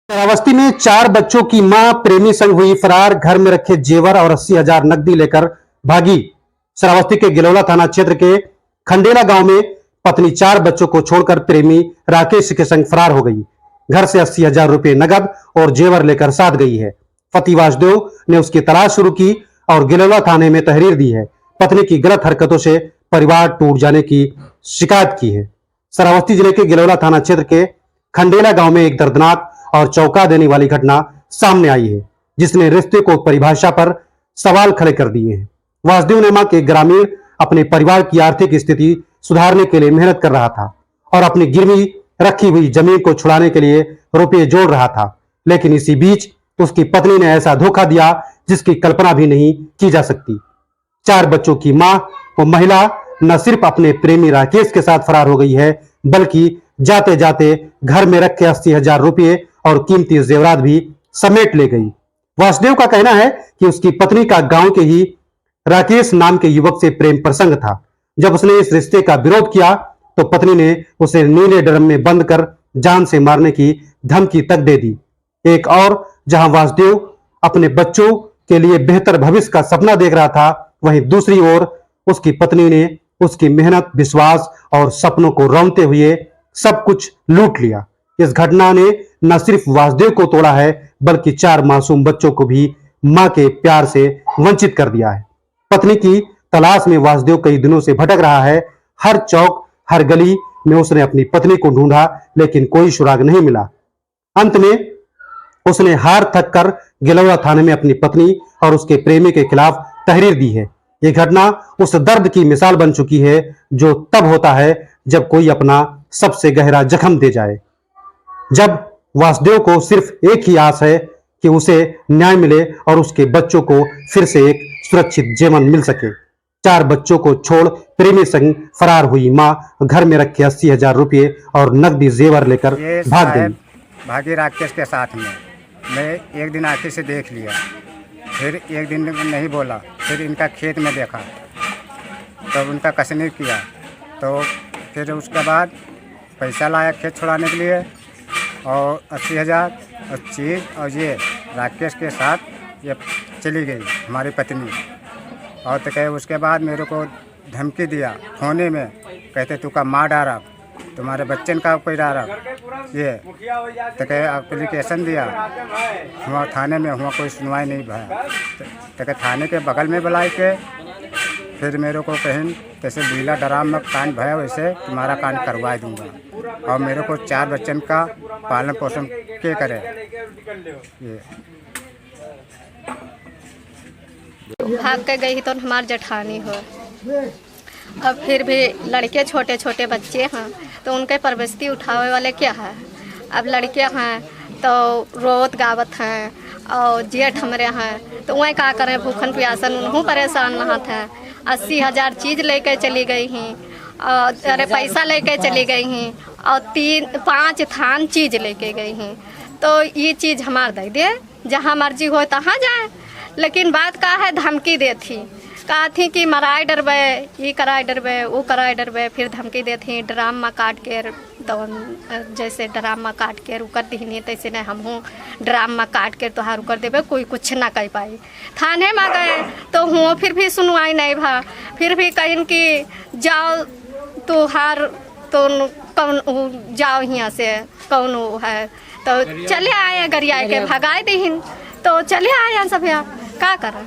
श्रावस्ती में 4 बच्चों की मां प्रेमी संग हुई फरार। घर में रखे जेवर और 80,000 नकदी लेकर भागी। श्रावस्ती के गिलौला थाना क्षेत्र के खंडेला गांव में पत्नी 4 बच्चों को छोड़कर प्रेमी राकेश के संग फरार हो गई। घर से 80,000 रुपए नगद और जेवर लेकर साथ गई है। पति वासुदेव ने उसकी तलाश शुरू की और गिलौला थाने में तहरीर दी है। पत्नी की गलत हरकतों से परिवार टूट जाने की शिकायत की है। श्रावस्ती जिले के गिलौला थाना क्षेत्र के खंडेला गांव में एक दर्दनाक और चौंका देने वाली घटना सामने आई है, जिसने रिश्ते को परिभाषा पर सवाल खड़े कर दिए हैं। वासुदेव नेमा के ग्रामीण अपने परिवार की आर्थिक स्थिति सुधारने के लिए मेहनत कर रहा था और अपनी गिरवी रखी हुई जमीन को छुड़ाने के लिए रुपये जोड़ रहा था, लेकिन इसी बीच उसकी पत्नी ने ऐसा धोखा दिया जिसकी कल्पना भी नहीं की जा सकती। 4 बच्चों की मां वो महिला न सिर्फ अपने प्रेमी राकेश के साथ फरार हो गई है, बल्कि जाते जाते घर में रखे 80,000 रुपये और कीमती जेवरात भी समेट ले गई। वासुदेव का कहना है कि उसकी पत्नी का गांव के ही राकेश नाम के युवक से प्रेम प्रसंग था। जब उसने इस रिश्ते का विरोध किया तो पत्नी ने उसे नीले ड्रम में बंद कर जान से मारने की धमकी तक दे दी। एक और जहां वासुदेव अपने बच्चों के लिए बेहतर भविष्य का सपना देख रहा था, वहीं दूसरी ओर उसकी पत्नी ने उसकी मेहनत, विश्वास और सपनों को रौंदते हुए सब कुछ लूट लिया। इस घटना ने न सिर्फ वासुदेव को तोड़ा है, बल्कि 4 मासूम बच्चों को भी मां के प्यार से वंचित कर दिया है। पत्नी की तलाश में वासुदेव कई दिनों से भटक रहा है। हर चौक, हर गली में उसने अपनी पत्नी को ढूंढा, लेकिन कोई सुराग नहीं मिला। अंत में उसने हार थक कर गिलौरा थाने में अपनी पत्नी और उसके प्रेमी के खिलाफ तहरीर दी है। यह घटना उस दर्द की मिसाल बन चुकी है जो तब होता है जब कोई अपना सबसे गहरा जख्म दे जाए। जब वासुदेव को सिर्फ एक ही आस है कि उसे न्याय मिले और उसके बच्चों को फिर से एक सुरक्षित जीवन मिल सके। 4 बच्चों को छोड़ प्रेमी संग फरार हुई मां घर में रखे 80,000 रुपये और नकदी जेवर लेकर भाग गई। भागी राकेश के साथ में मैं एक दिन आंखें से देख लिया, फिर एक दिन नहीं बोला, फिर इनका खेत में देखा, तब उनका कसने किया, तो फिर उसके बाद पैसा लाया खेत छुड़ाने के लिए और 80,000 और चीज़ और ये राकेश के साथ ये चली गई हमारी पत्नी। और तो कहे उसके बाद मेरे को धमकी दिया फोने में, कहते तू का मार डारा, तुम्हारे बच्चन का कोई डारा, ये तो कहे एप्लीकेशन दिया हुआ थाने में, हुआ कोई सुनवाई नहीं भया। तो कहे थाने के बगल में बुलाए के फिर मेरे को कहीं जैसे लीला डराम में कांड भया, वैसे तुम्हारा कांड करवा दूंगा और मेरे को 4 बच्चन का पालन पोषण के करे। ये भाग के गई तो हमार जेठानी हो। अब फिर भी लड़के छोटे छोटे बच्चे हैं तो उनके परवरिश उठावे वाले क्या है। अब लड़के हैं तो रोत गावत हैं और जेठ हमरे हैं तो वह क्या करें, भूखन प्यासन उन्हों परेशान नहा थे। 80,000 चीज़ लेके चली गई हैं और अरे पैसा लेके चली गई हैं और 3-5 थान चीज़ लेके गई हैं। तो ये चीज़ हमार दे दे, जहाँ मर्जी हो तहाँ जाए। लेकिन बात का है, धमकी दे थी, कहा थी कि मराई डरबे, ये कराई डरबे, वो कराई डरबे। फिर धमकी दे थी ड्राम में काट के, तो जैसे ड्राम में काट के रुकर दीनी तैसे नहीं हम हूँ ड्राम में काट के तोहार रुकर देवे, कोई कुछ ना कह पाई। थाने में गए तो हुआ फिर भी सुनवाई नहीं भा। फिर भी कहीं कि जाओ तोहार तो कौन जाओ यहाँ से कौन है, तो चले आए गरिया के भगाए दीन, तो चले आए सब यहाँ का करें।